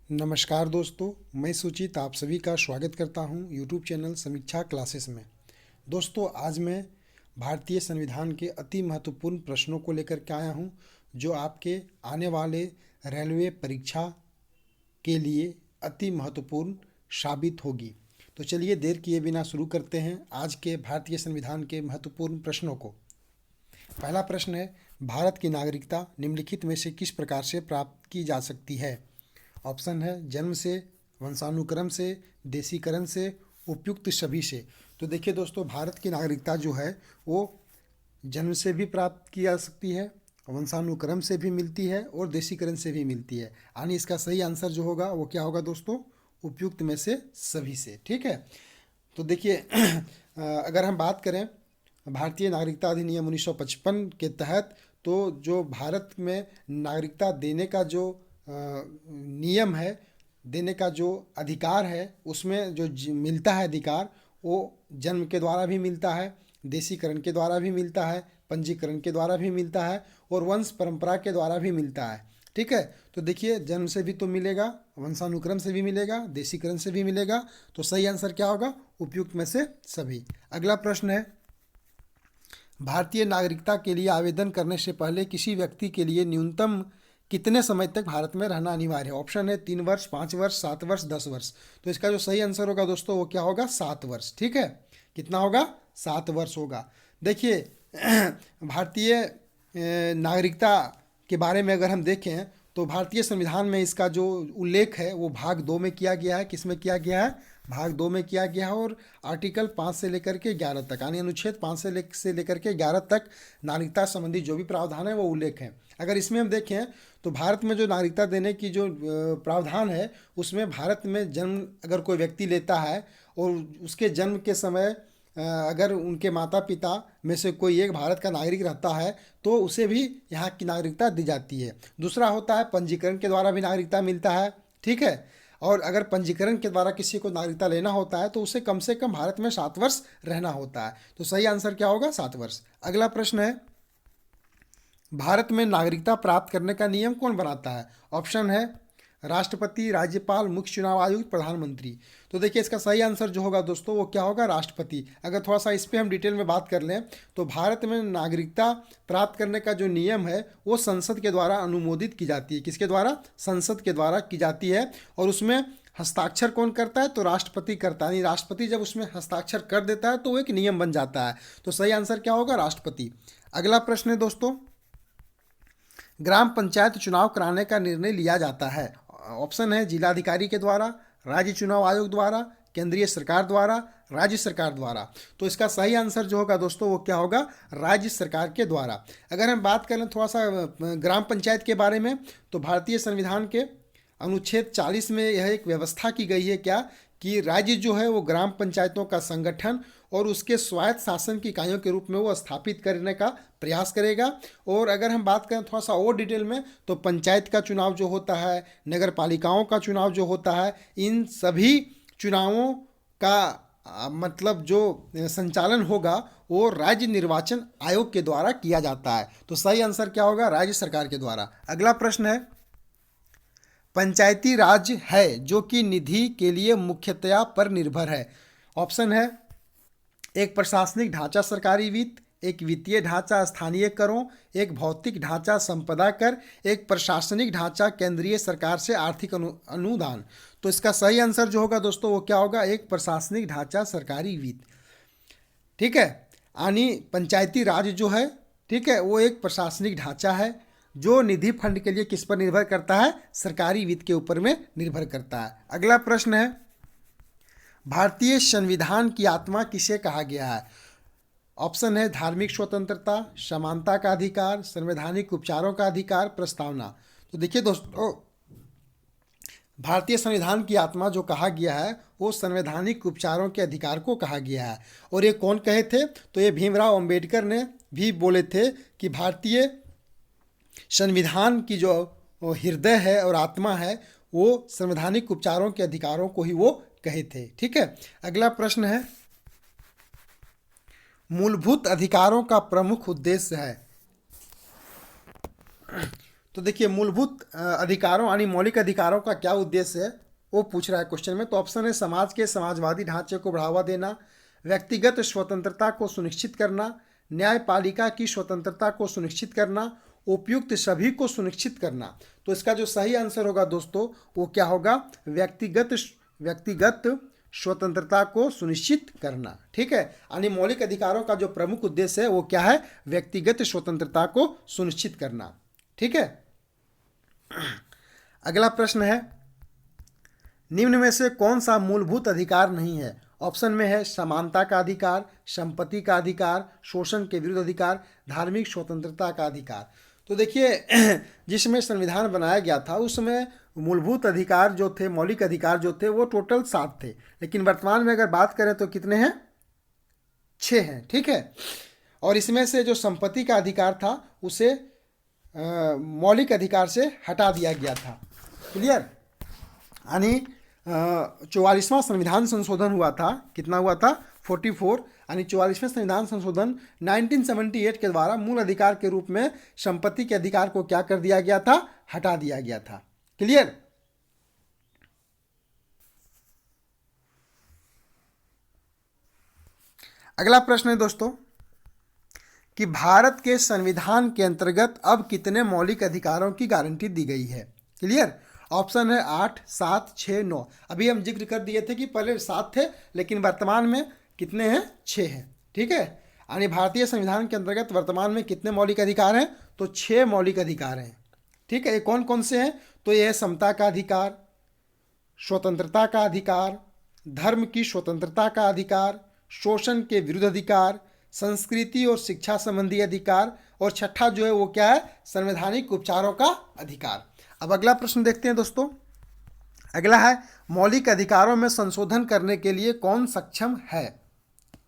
नमस्कार दोस्तों, मैं सुचित आप सभी का स्वागत करता हूं यूट्यूब चैनल समीक्षा क्लासेस में। दोस्तों, आज मैं भारतीय संविधान के अति महत्वपूर्ण प्रश्नों को लेकर के आया हूं, जो आपके आने वाले रेलवे परीक्षा के लिए अति महत्वपूर्ण साबित होगी। तो चलिए देर किए बिना शुरू करते हैं आज के भारतीय संविधान के महत्वपूर्ण प्रश्नों को। पहला प्रश्न है, भारत की नागरिकता निम्नलिखित में से किस प्रकार से प्राप्त की जा सकती है? ऑप्शन है जन्म से, वंशानुक्रम से, देशीकरण से, उपयुक्त सभी से। तो देखिए दोस्तों, भारत की नागरिकता जो है वो जन्म से भी प्राप्त की जा सकती है, वंशानुक्रम से भी मिलती है और देशीकरण से भी मिलती है। यानी इसका सही आंसर जो होगा वो क्या होगा दोस्तों? उपयुक्त में से सभी से। ठीक है, तो देखिए अगर हम बात करें भारतीय नागरिकता अधिनियम 1955 के तहत, तो जो भारत में नागरिकता देने का जो नियम है, देने का जो अधिकार है, उसमें जो मिलता है अधिकार, वो जन्म के द्वारा भी मिलता है, देशीकरण के द्वारा भी मिलता है, पंजीकरण के द्वारा भी मिलता है और वंश परंपरा के द्वारा भी मिलता है। ठीक है, तो देखिए जन्म से भी तो मिलेगा, वंशानुक्रम से भी मिलेगा, देशीकरण से भी मिलेगा। तो सही आंसर क्या होगा? उपयुक्त में से सभी। अगला प्रश्न है, भारतीय नागरिकता के लिए आवेदन करने से पहले किसी व्यक्ति के लिए न्यूनतम कितने समय तक भारत में रहना अनिवार्य है? ऑप्शन है 3 वर्ष, 5 वर्ष, 7 वर्ष, 10 वर्ष। तो इसका जो सही आंसर होगा दोस्तों वो क्या होगा? 7 वर्ष। ठीक है, कितना होगा? 7 वर्ष होगा। देखिए भारतीय नागरिकता के बारे में अगर हम देखें तो भारतीय संविधान में इसका जो उल्लेख है वो भाग 2 में किया गया है। किस में किया गया है? भाग 2 में किया गया है। और आर्टिकल 5 से लेकर के 11 तक, यानी अनुच्छेद 5 से लेकर के 11 तक नागरिकता संबंधी जो भी प्रावधान है वो उल्लेख है। अगर इसमें हम देखें तो भारत में जो नागरिकता देने की जो प्रावधान है, उसमें भारत में जन्म अगर कोई व्यक्ति लेता है और उसके जन्म के समय अगर उनके माता पिता में से कोई एक भारत का नागरिक रहता है तो उसे भी यहाँ की नागरिकता दी जाती है। दूसरा होता है पंजीकरण के द्वारा भी नागरिकता मिलता है। ठीक है, और अगर पंजीकरण के द्वारा किसी को नागरिकता लेना होता है तो उसे कम से कम भारत में 7 वर्ष रहना होता है। तो सही आंसर क्या होगा? 7 वर्ष। अगला प्रश्न है, भारत में नागरिकता प्राप्त करने का नियम कौन बनाता है? ऑप्शन है राष्ट्रपति, राज्यपाल, मुख्य चुनाव आयुक्त, प्रधानमंत्री। तो देखिए इसका सही आंसर जो होगा दोस्तों वो क्या होगा? राष्ट्रपति। अगर थोड़ा सा इस पर हम डिटेल में बात कर लें तो भारत में नागरिकता प्राप्त करने का जो नियम है वो संसद के द्वारा अनुमोदित की जाती है। किसके द्वारा? संसद के द्वारा की जाती है। और उसमें हस्ताक्षर कौन करता है? तो राष्ट्रपति करता है। यानी राष्ट्रपति जब उसमें हस्ताक्षर कर देता है तो वो एक नियम बन जाता है। तो सही आंसर क्या होगा? राष्ट्रपति। अगला प्रश्न है दोस्तों, ग्राम पंचायत चुनाव कराने का निर्णय लिया जाता है। ऑप्शन है जिलाधिकारी के द्वारा, राज्य चुनाव आयोग द्वारा, केंद्रीय सरकार द्वारा, राज्य सरकार द्वारा। तो इसका सही आंसर जो होगा दोस्तों वो क्या होगा? राज्य सरकार के द्वारा। अगर हम बात करें थोड़ा सा ग्राम पंचायत के बारे में, तो भारतीय संविधान के अनुच्छेद 40 में यह एक व्यवस्था की गई है क्या, कि राज्य जो है वो ग्राम पंचायतों का संगठन और उसके स्वायत्त शासन की इकाइयों के रूप में वो स्थापित करने का प्रयास करेगा। और अगर हम बात करें थोड़ा सा और डिटेल में, तो पंचायत का चुनाव जो होता है, नगर पालिकाओं का चुनाव जो होता है, इन सभी चुनावों का मतलब जो संचालन होगा वो राज्य निर्वाचन आयोग के द्वारा किया जाता है। तो सही आंसर क्या होगा? राज्य सरकार के द्वारा। अगला प्रश्न है, पंचायती राज है जो कि निधि के लिए मुख्यतया पर निर्भर है। ऑप्शन है एक प्रशासनिक ढांचा सरकारी वित्त, एक वित्तीय ढांचा स्थानीय करों, एक भौतिक ढांचा संपदा कर, एक प्रशासनिक ढांचा केंद्रीय सरकार से आर्थिक अनुदान। तो इसका सही आंसर जो होगा दोस्तों वो क्या होगा? एक प्रशासनिक ढांचा सरकारी वित्त। ठीक है, यानी पंचायती राज जो है, ठीक है, वो एक प्रशासनिक ढांचा है जो निधि फंड के लिए किस पर निर्भर करता है? सरकारी वित्त के ऊपर में निर्भर करता है। अगला प्रश्न है, भारतीय संविधान की आत्मा किसे कहा गया है? ऑप्शन है धार्मिक स्वतंत्रता, समानता का अधिकार, संवैधानिक उपचारों का अधिकार, प्रस्तावना। तो देखिए दोस्तों, भारतीय संविधान की आत्मा जो कहा गया है वो संवैधानिक उपचारों के अधिकार को कहा गया है। और ये कौन कहे थे? तो ये भीमराव अंबेडकर ने भी बोले थे कि भारतीय संविधान की जो हृदय है और आत्मा है वो संवैधानिक उपचारों के अधिकारों को ही वो कहे थे। ठीक है, अगला प्रश्न है, मूलभूत अधिकारों का प्रमुख उद्देश्य है। तो देखिए मूलभूत अधिकारों यानी मौलिक अधिकारों का क्या उद्देश्य है वो पूछ रहा है क्वेश्चन में। तो ऑप्शन है समाज के समाजवादी ढांचे को बढ़ावा देना, व्यक्तिगत स्वतंत्रता को सुनिश्चित करना, न्यायपालिका की स्वतंत्रता को सुनिश्चित करना, उपयुक्त सभी को सुनिश्चित करना। तो इसका जो सही आंसर होगा दोस्तों वो क्या होगा, व्यक्तिगत स्वतंत्रता को सुनिश्चित करना। ठीक है, यानी मौलिक अधिकारों का जो प्रमुख उद्देश्य है वो क्या है, व्यक्तिगत स्वतंत्रता को सुनिश्चित करना। ठीक है, अगला प्रश्न है निम्न में से कौन सा मूलभूत अधिकार नहीं है। ऑप्शन में है समानता का अधिकार, संपत्ति का अधिकार, शोषण के विरुद्ध अधिकार, धार्मिक स्वतंत्रता का अधिकार। तो देखिए जिसमें संविधान बनाया गया था उस समय मूलभूत अधिकार जो थे, मौलिक अधिकार जो थे वो टोटल 7 थे, लेकिन वर्तमान में अगर बात करें तो कितने हैं, 6 हैं। ठीक है, और इसमें से जो संपत्ति का अधिकार था उसे मौलिक अधिकार से हटा दिया गया था। क्लियर, यानी 44वां संविधान संशोधन हुआ था, कितना हुआ था, 44, यानी 44वें संविधान संशोधन 1978 के द्वारा मूल अधिकार के रूप में संपत्ति के अधिकार को क्या कर दिया गया था, हटा दिया गया था। क्लियर, अगला प्रश्न है दोस्तों कि भारत के संविधान के अंतर्गत अब कितने मौलिक अधिकारों की गारंटी दी गई है। क्लियर, ऑप्शन है 8, 7, 6, 9। अभी हम जिक्र कर दिए थे कि पहले 7 थे लेकिन वर्तमान में कितने हैं, 6 हैं। ठीक है, यानी भारतीय संविधान के अंतर्गत वर्तमान में कितने मौलिक अधिकार हैं, तो 6 मौलिक अधिकार हैं। ठीक है, ये कौन कौन से हैं, तो ये है समता का अधिकार, स्वतंत्रता का अधिकार, धर्म की स्वतंत्रता का अधिकार, शोषण के विरुद्ध अधिकार, संस्कृति और शिक्षा संबंधी अधिकार, और छठा जो है वो क्या है, संवैधानिक उपचारों का अधिकार। अब अगला प्रश्न देखते हैं दोस्तों। अगला है मौलिक अधिकारों में संशोधन करने के लिए कौन सक्षम है।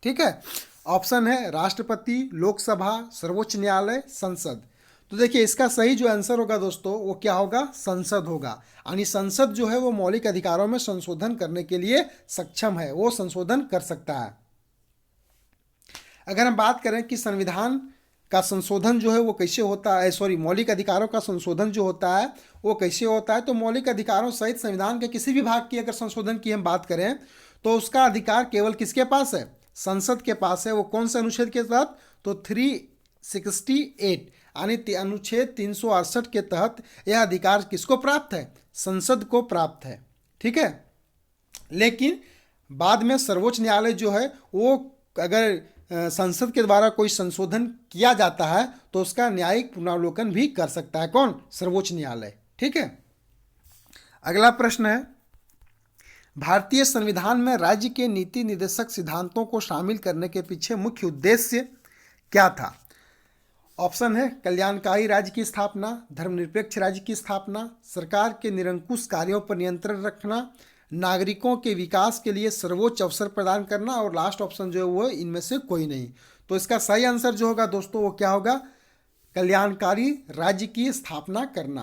ठीक है, ऑप्शन है राष्ट्रपति, लोकसभा, सर्वोच्च न्यायालय, संसद। तो देखिए इसका सही जो आंसर होगा दोस्तों वो क्या होगा, संसद होगा। यानी संसद जो है वो मौलिक अधिकारों में संशोधन करने के लिए सक्षम है, वो संशोधन कर सकता है। अगर हम बात करें कि संविधान का संशोधन जो है वो कैसे होता है, सॉरी मौलिक अधिकारों का संशोधन जो होता है वो कैसे होता है, तो मौलिक अधिकारों सहित संविधान के किसी भी भाग की अगर संशोधन की हम बात करें तो उसका अधिकार केवल किसके पास है, संसद के पास है। वो कौन से अनुच्छेद के तहत, तो 368 यानी अनुच्छेद 368 के तहत यह अधिकार किसको प्राप्त है, संसद को प्राप्त है। ठीक है, लेकिन बाद में सर्वोच्च न्यायालय जो है वो अगर संसद के द्वारा कोई संशोधन किया जाता है तो उसका न्यायिक पुनरावलोकन भी कर सकता है, कौन, सर्वोच्च न्यायालय। ठीक है, अगला प्रश्न है भारतीय संविधान में राज्य के नीति निर्देशक सिद्धांतों को शामिल करने के पीछे मुख्य उद्देश्य क्या था। ऑप्शन है कल्याणकारी राज्य की स्थापना, धर्मनिरपेक्ष राज्य की स्थापना, सरकार के निरंकुश कार्यों पर नियंत्रण रखना, नागरिकों के विकास के लिए सर्वोच्च अवसर प्रदान करना, और लास्ट ऑप्शन जो है वो इनमें से कोई नहीं। तो इसका सही आंसर जो होगा दोस्तों वो क्या होगा, कल्याणकारी राज्य की स्थापना करना।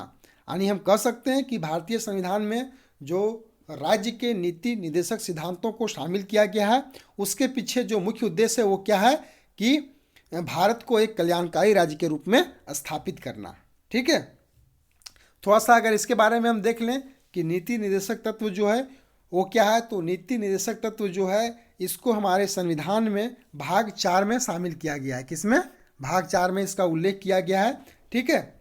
यानी हम कह सकते हैं कि भारतीय संविधान में जो राज्य के नीति निर्देशक सिद्धांतों को शामिल किया गया है उसके पीछे जो मुख्य उद्देश्य है वो क्या है कि भारत को एक कल्याणकारी राज्य के रूप में स्थापित करना। ठीक है, थोड़ा सा अगर इसके बारे में हम देख लें कि नीति निर्देशक तत्व जो है वो क्या है, तो नीति निर्देशक तत्व जो है इसको हमारे संविधान में भाग 4 में शामिल किया गया है। किसमें, भाग 4 में इसका उल्लेख किया गया है। ठीक है,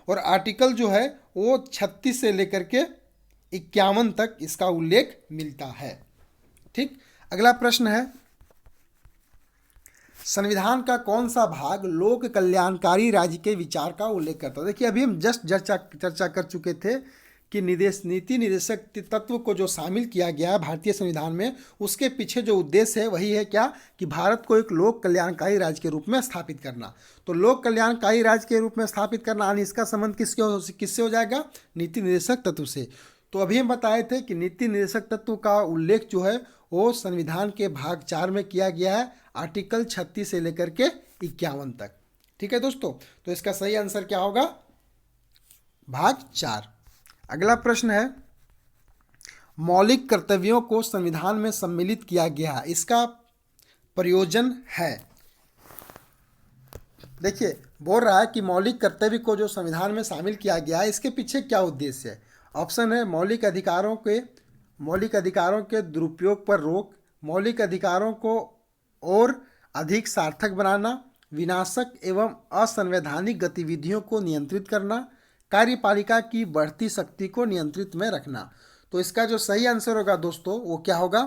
और आर्टिकल जो है वो 36 से लेकर के 51 तक इसका उल्लेख मिलता है। ठीक, अगला प्रश्न है संविधान का कौन सा भाग लोक कल्याणकारी राज्य के विचार का उल्लेख करता है। देखिए अभी हम जस्ट चर्चा कर चुके थे कि नीति निर्देशक तत्व को जो शामिल किया गया है भारतीय संविधान में उसके पीछे जो उद्देश्य है वही है क्या, कि भारत को एक लोक कल्याणकारी राज्य के रूप में स्थापित करना। तो लोक कल्याणकारी राज्य के रूप में स्थापित करना यानी इसका संबंध किससे हो जाएगा, नीति निर्देशक तत्व से। तो अभी हम बताए थे कि नीति निर्देशक तत्व का उल्लेख जो है वो संविधान के भाग 4 में किया गया है, आर्टिकल 36 से लेकर के 51 तक। ठीक है दोस्तों, तो इसका सही आंसर क्या होगा, भाग 4। अगला प्रश्न है मौलिक कर्तव्यों को संविधान में सम्मिलित किया गया है, इसका प्रयोजन है। देखिए बोल रहा है कि मौलिक कर्तव्य को जो संविधान में शामिल किया गया है, इसके पीछे क्या उद्देश्य है। ऑप्शन है मौलिक अधिकारों के दुरुपयोग पर रोक, मौलिक अधिकारों को और अधिक सार्थक बनाना, विनाशक एवं असंवैधानिक गतिविधियों को नियंत्रित करना, कार्यपालिका की बढ़ती शक्ति को नियंत्रित में रखना। तो इसका जो सही आंसर होगा दोस्तों वो क्या होगा,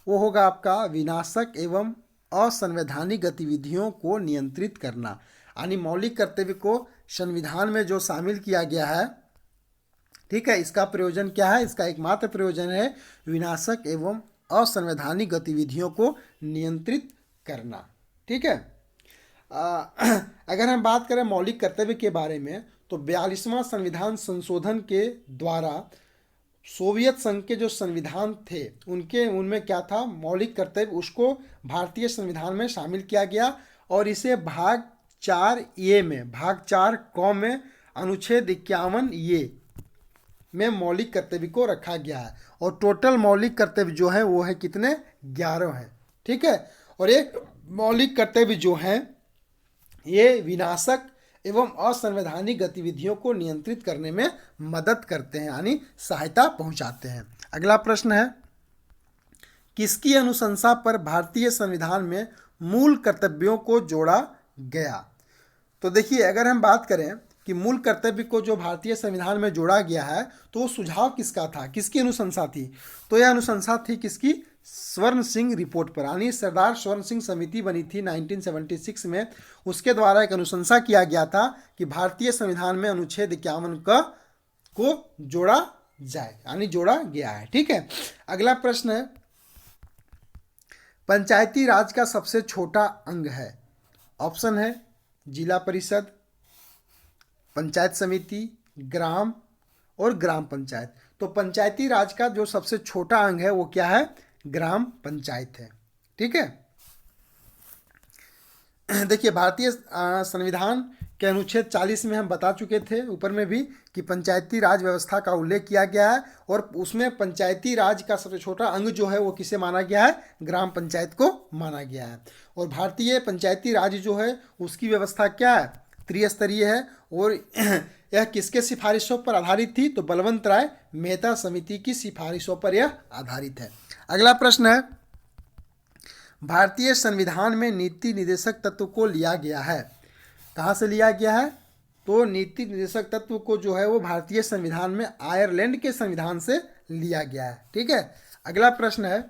वो होगा आपका विनाशक एवं असंवैधानिक गतिविधियों को नियंत्रित करना। यानी मौलिक कर्तव्य को संविधान में जो शामिल किया गया है, ठीक है, इसका प्रयोजन क्या है, इसका एकमात्र प्रयोजन है विनाशक एवं असंवैधानिक गतिविधियों को नियंत्रित करना। ठीक है। अगर हम बात करें मौलिक कर्तव्य के बारे में, तो 42वां संविधान संशोधन के द्वारा सोवियत संघ के जो संविधान थे उनमें क्या था, मौलिक कर्तव्य, उसको भारतीय संविधान में शामिल किया गया और इसे भाग 4 में, भाग 4 में अनुच्छेद 51 ये में मौलिक कर्तव्य को रखा गया है। और टोटल मौलिक कर्तव्य जो है वो है कितने, 11 हैं। ठीक है। और ये मौलिक कर्तव्य जो हैं ये विनाशक एवं असंवैधानिक गतिविधियों को नियंत्रित करने में मदद करते हैं, यानी सहायता पहुंचाते हैं। अगला प्रश्न है, किसकी अनुशंसा पर भारतीय संविधान में मूल कर्तव्यों को जोड़ा गया। तो देखिए अगर हम बात करें कि मूल कर्तव्य को जो भारतीय संविधान में जोड़ा गया है, तो वो सुझाव किसका था, किसकी अनुशंसा थी, तो यह अनुशंसा थी किसकी, स्वर्ण सिंह रिपोर्ट पर, यानी सरदार स्वर्ण सिंह समिति बनी थी 1976 में। उसके द्वारा एक अनुशंसा किया गया था कि भारतीय संविधान में अनुच्छेद 51 को जोड़ा जाए, यानी जोड़ा गया है। ठीक है। अगला प्रश्न है, पंचायती राज का सबसे छोटा अंग है। ऑप्शन है जिला परिषद, पंचायत समिति, ग्राम और ग्राम पंचायत। तो पंचायती राज का जो सबसे छोटा अंग है वो क्या है, ग्राम पंचायत है। ठीक है। देखिए भारतीय संविधान के अनुच्छेद 40 में हम बता चुके थे ऊपर में भी कि पंचायती राज व्यवस्था का उल्लेख किया गया है और उसमें पंचायती राज का सबसे छोटा अंग जो है वो किसे माना गया है, ग्राम पंचायत को माना गया है। और भारतीय पंचायती राज जो है उसकी व्यवस्था क्या है, त्रिस्तरीय है। और यह किसके सिफारिशों पर आधारित थी, तो बलवंत राय मेहता समिति की सिफारिशों पर यह आधारित है। अगला प्रश्न है, भारतीय संविधान में नीति निर्देशक तत्व को लिया गया है। कहाँ से लिया गया है, तो नीति निर्देशक तत्व को जो है वो भारतीय संविधान में आयरलैंड के संविधान से लिया गया है। ठीक है। अगला प्रश्न है,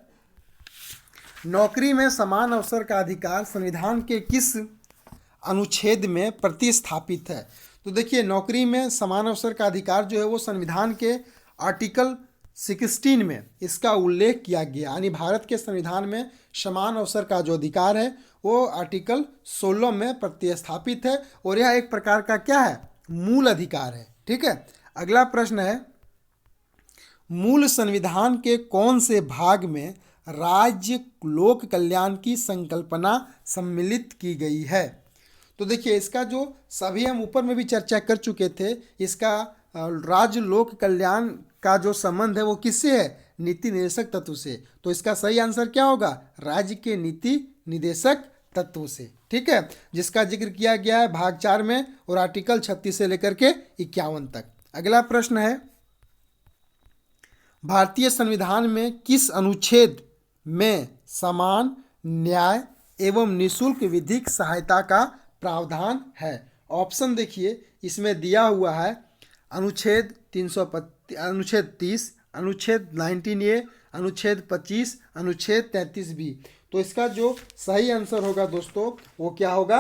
नौकरी में समान अवसर का अधिकार संविधान के किस अनुच्छेद में प्रतिस्थापित है। तो देखिए नौकरी में समान अवसर का अधिकार जो है वो संविधान के आर्टिकल 16 में इसका उल्लेख किया गया, यानी भारत के संविधान में समान अवसर का जो अधिकार है वो आर्टिकल 16 में प्रतिस्थापित है और यह एक प्रकार का क्या है, मूल अधिकार है। ठीक है। अगला प्रश्न है, मूल संविधान के कौन से भाग में राज्य लोक कल्याण की संकल्पना सम्मिलित की गई है। तो देखिए इसका जो सभी हम ऊपर में भी चर्चा कर चुके थे, इसका राज्य लोक कल्याण का जो संबंध है वो किससे है, नीति निर्देशक तत्व से। तो इसका सही आंसर क्या होगा, राज्य के नीति निर्देशक तत्व से। ठीक है। जिसका जिक्र किया गया है भाग 4 में और आर्टिकल 36 से लेकर के 51 तक। अगला प्रश्न है, भारतीय संविधान में किस अनुच्छेद में समान न्याय एवं निःशुल्क विधिक सहायता का प्रावधान है। ऑप्शन देखिए इसमें दिया हुआ है अनुच्छेद 30, अनुच्छेद 19A, अनुच्छेद 25, अनुच्छेद 33B। तो इसका जो सही आंसर होगा दोस्तों वो क्या होगा,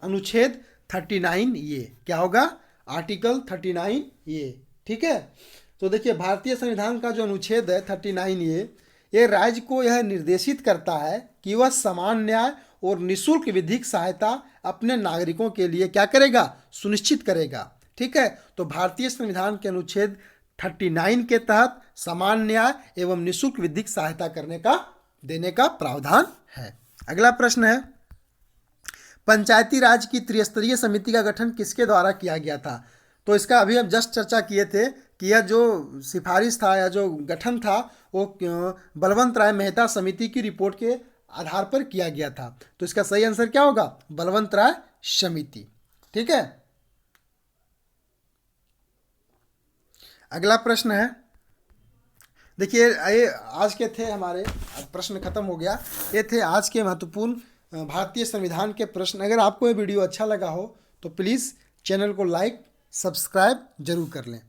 अनुच्छेद 39A। क्या होगा, आर्टिकल 39A। ठीक है। तो देखिए भारतीय संविधान का जो अनुच्छेद है 39A, ये राज्य को यह निर्देशित करता है कि वह समान न्याय और निःशुल्क विधिक सहायता अपने नागरिकों के लिए क्या करेगा, सुनिश्चित करेगा। ठीक है। तो भारतीय संविधान के अनुच्छेद 39 के तहत समान न्याय एवं निःशुल्क विधिक सहायता देने का प्रावधान है। अगला प्रश्न है, पंचायती राज की त्रिस्तरीय समिति का गठन किसके द्वारा किया गया था। तो इसका अभी हम जस्ट चर्चा किए थे कि यह जो सिफारिश था या जो गठन था वो बलवंत राय मेहता समिति की रिपोर्ट के आधार पर किया गया था। तो इसका सही आंसर क्या होगा? बलवंत राय समिति। ठीक है। अगला प्रश्न है, देखिए ये आज के थे हमारे, प्रश्न खत्म हो गया। ये थे आज के महत्वपूर्ण भारतीय संविधान के प्रश्न। अगर आपको ये वीडियो अच्छा लगा हो तो प्लीज़ चैनल को लाइक सब्सक्राइब जरूर कर लें।